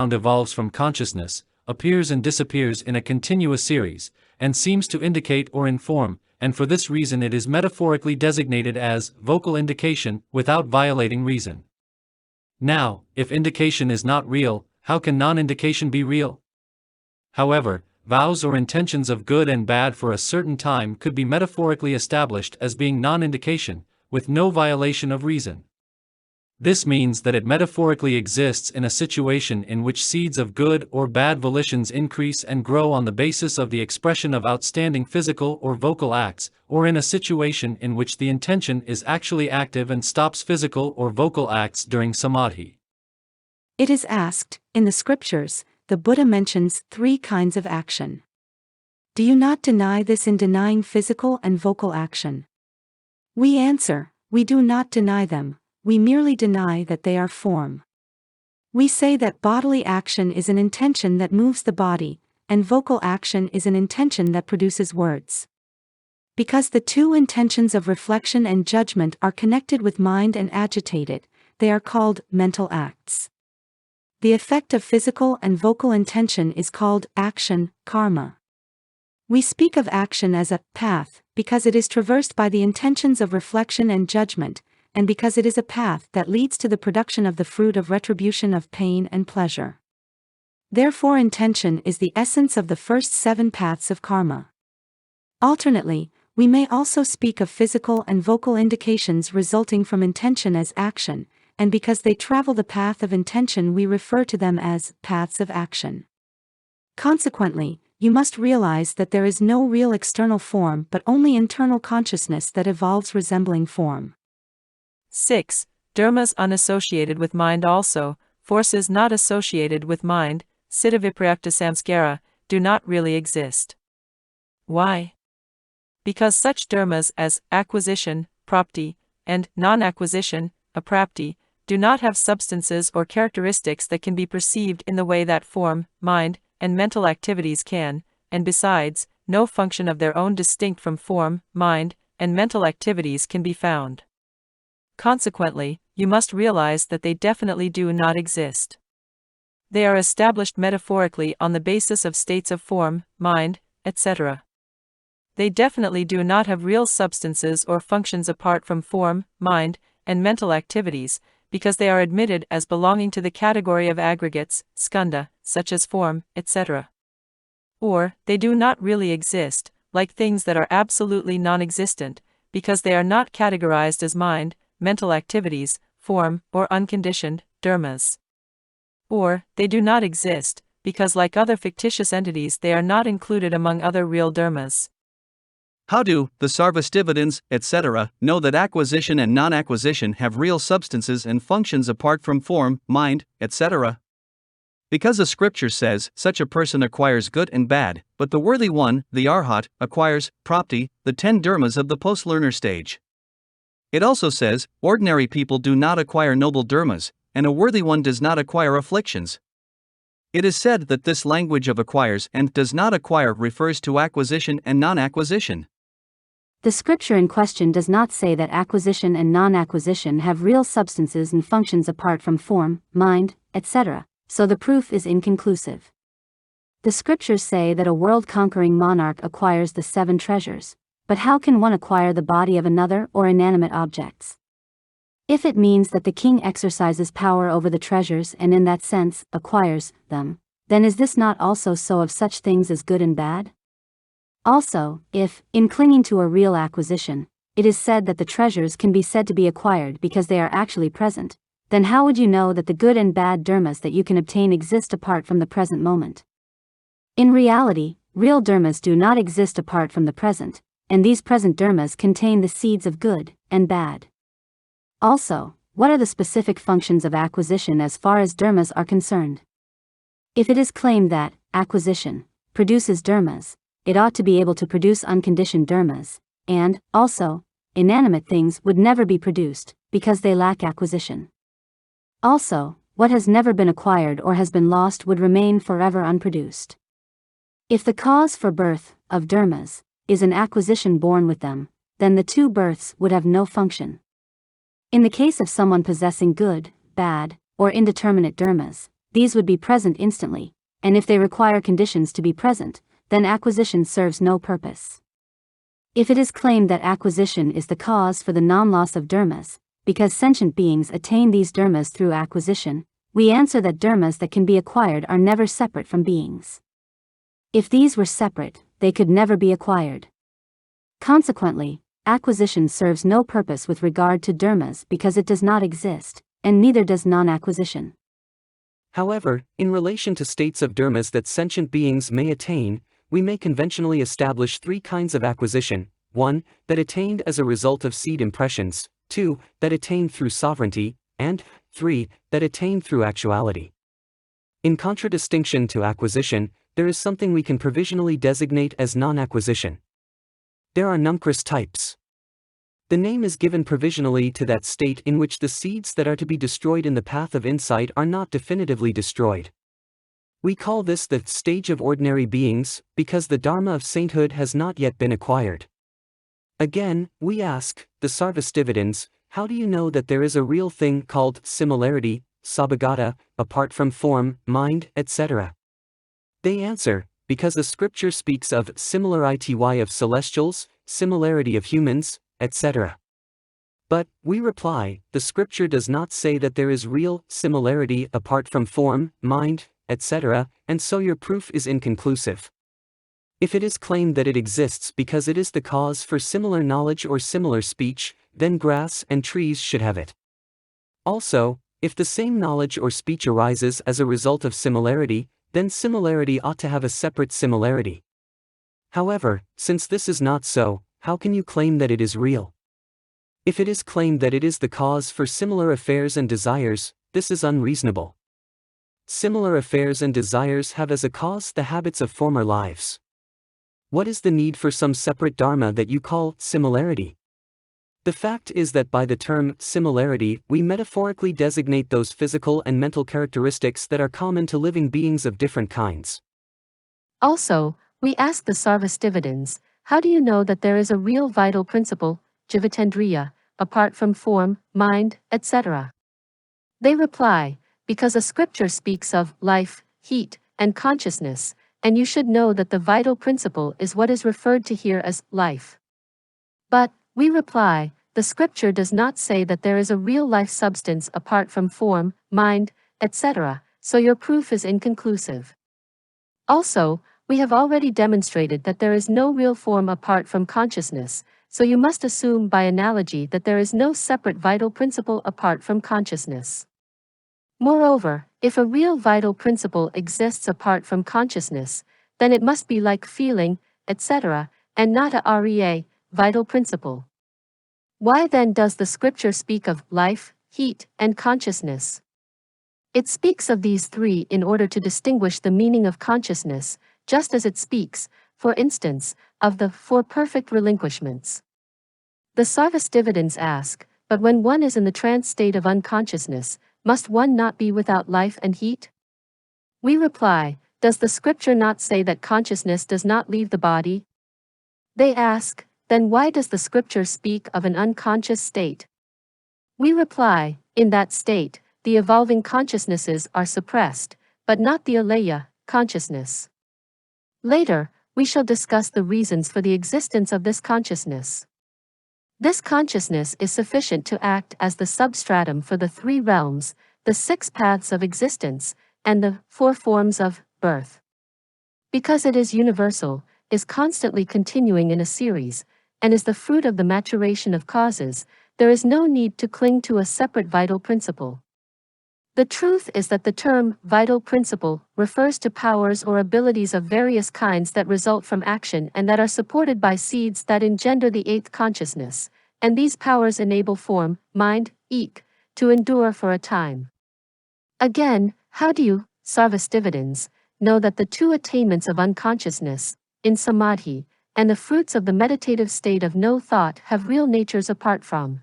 evolves from consciousness, appears and disappears in a continuous series, and seems to indicate or inform, and for this reason it is metaphorically designated as vocal indication without violating reason. Now, if indication is not real, how can non-indication be real? However, vows or intentions of good and bad for a certain time could be metaphorically established as being non-indication, with no violation of reason. This means that it metaphorically exists in a situation in which seeds of good or bad volitions increase and grow on the basis of the expression of outstanding physical or vocal acts, or in a situation in which the intention is actually active and stops physical or vocal acts during samadhi. It is asked, in the scriptures, the Buddha mentions 3 kinds of action. Do you not deny this in denying physical and vocal action? We answer, we do not deny them. We merely deny that they are form. We say that bodily action is an intention that moves the body, and vocal action is an intention that produces words. Because the 2 intentions of reflection and judgment are connected with mind and agitated, they are called mental acts. The effect of physical and vocal intention is called action, karma. We speak of action as a path, because it is traversed by the intentions of reflection and judgment, and because it is a path that leads to the production of the fruit of retribution of pain and pleasure. Therefore, intention is the essence of the first 7 paths of karma. Alternately, we may also speak of physical and vocal indications resulting from intention as action, and because they travel the path of intention, we refer to them as paths of action. Consequently, you must realize that there is no real external form but only internal consciousness that evolves resembling form. 6. Dharmas unassociated with mind also, forces not associated with mind, citta-viprayukta-samskGara, do not really exist. Why? Because such dharmas as acquisition, prapti, and non-acquisition, aprapti, do not have substances or characteristics that can be perceived in the way that form, mind, and mental activities can, and besides, no function of their own distinct from form, mind, and mental activities can be found. Consequently, you must realize that they definitely do not exist. They are established metaphorically on the basis of states of form, mind, etc. They definitely do not have real substances or functions apart from form, mind, and mental activities, because they are admitted as belonging to the category of aggregates, skandha, such as form, etc. Or, they do not really exist, like things that are absolutely non-existent, because they are not categorized as mind, mental activities, form, or unconditioned, dharmas. Or, they do not exist, because like other fictitious entities they are not included among other real dharmas. How do the Sarvastivadins, etc., know that acquisition and non-acquisition have real substances and functions apart from form, mind, etc.? Because the scripture says such a person acquires good and bad, but the worthy one, the arhat, acquires prapti, the 10 dharmas of the post-learner stage. It also says, ordinary people do not acquire noble dharmas, and a worthy one does not acquire afflictions. It is said that this language of acquires and does not acquire refers to acquisition and non-acquisition. The scripture in question does not say that acquisition and non-acquisition have real substances and functions apart from form, mind, etc., so the proof is inconclusive. The scriptures say that a world-conquering monarch acquires the 7 treasures. But how can one acquire the body of another or inanimate objects? If it means that the king exercises power over the treasures and in that sense acquires them, then is this not also so of such things as good and bad? Also, if, in clinging to a real acquisition, it is said that the treasures can be said to be acquired because they are actually present, then how would you know that the good and bad dharmas that you can obtain exist apart from the present moment? In reality, real dharmas do not exist apart from the present, and these present dharmas contain the seeds of good and bad. Also, what are the specific functions of acquisition as far as dharmas are concerned? If it is claimed that acquisition produces dharmas, it ought to be able to produce unconditioned dharmas, and, also, inanimate things would never be produced, because they lack acquisition. Also, what has never been acquired or has been lost would remain forever unproduced. If the cause for birth of dharmas is an acquisition born with them, then the 2 births would have no function. In the case of someone possessing good, bad, or indeterminate dharmas, these would be present instantly, and if they require conditions to be present, then acquisition serves no purpose. If it is claimed that acquisition is the cause for the non-loss of dharmas, because sentient beings attain these dharmas through acquisition, we answer that dharmas that can be acquired are never separate from beings. If these were separate, they could never be acquired. Consequently, acquisition serves no purpose with regard to dharmas because it does not exist, and neither does non-acquisition. However, in relation to states of dharmas that sentient beings may attain, we may conventionally establish three kinds of acquisition: 1. That attained as a result of seed impressions, 2. That attained through sovereignty, and 3. That attained through actuality. In contradistinction to acquisition, there is something we can provisionally designate as non-acquisition. There are numerous types. The name is given provisionally to that state in which the seeds that are to be destroyed in the path of insight are not definitively destroyed. We call this the stage of ordinary beings, because the dharma of sainthood has not yet been acquired. Again, we ask, the Sarvastivadins, how do you know that there is a real thing called similarity, sabhagata, apart from form, mind, etc.? They answer, because the scripture speaks of similarity of celestials, similarity of humans, etc. But, we reply, the scripture does not say that there is real similarity apart from form, mind, etc., and so your proof is inconclusive. If it is claimed that it exists because it is the cause for similar knowledge or similar speech, then grass and trees should have it. Also, if the same knowledge or speech arises as a result of similarity, then similarity ought to have a separate similarity. However, since this is not so, how can you claim that it is real? If it is claimed that it is the cause for similar affairs and desires, this is unreasonable. Similar affairs and desires have as a cause the habits of former lives. What is the need for some separate dharma that you call similarity? The fact is that by the term similarity, we metaphorically designate those physical and mental characteristics that are common to living beings of different kinds. Also, we ask the Sarvastivadins, how do you know that there is a real vital principle, jivatendriya, apart from form, mind, etc.? They reply, because a scripture speaks of life, heat, and consciousness, and you should know that the vital principle is what is referred to here as life. But, we reply, the scripture does not say that there is a real life substance apart from form, mind, etc., so your proof is inconclusive. Also, we have already demonstrated that there is no real form apart from consciousness, so you must assume by analogy that there is no separate vital principle apart from consciousness. Moreover, if a real vital principle exists apart from consciousness, then it must be like feeling, etc., and not a REA, vital principle. Why then does the scripture speak of life, heat, and consciousness? It speaks of these three in order to distinguish the meaning of consciousness, just as it speaks, for instance, of the four perfect relinquishments. The Sarvastivadins ask, but when one is in the trance state of unconsciousness, must one not be without life and heat? We reply, does the scripture not say that consciousness does not leave the body? They ask, then why does the scripture speak of an unconscious state? We reply, in that state, the evolving consciousnesses are suppressed, but not the aleya, consciousness. Later, we shall discuss the reasons for the existence of this consciousness. This consciousness is sufficient to act as the substratum for the three realms, the 6 paths of existence, and the 4 forms of birth. Because it is universal, is constantly continuing in a series, and is the fruit of the maturation of causes, there is no need to cling to a separate vital principle. The truth is that the term vital principle refers to powers or abilities of various kinds that result from action and that are supported by seeds that engender the 8th consciousness, and these powers enable form, mind, to endure for a time. Again, how do you, Sarvastivadins, know that the 2 attainments of unconsciousness, in samadhi, and the fruits of the meditative state of no thought have real natures apart from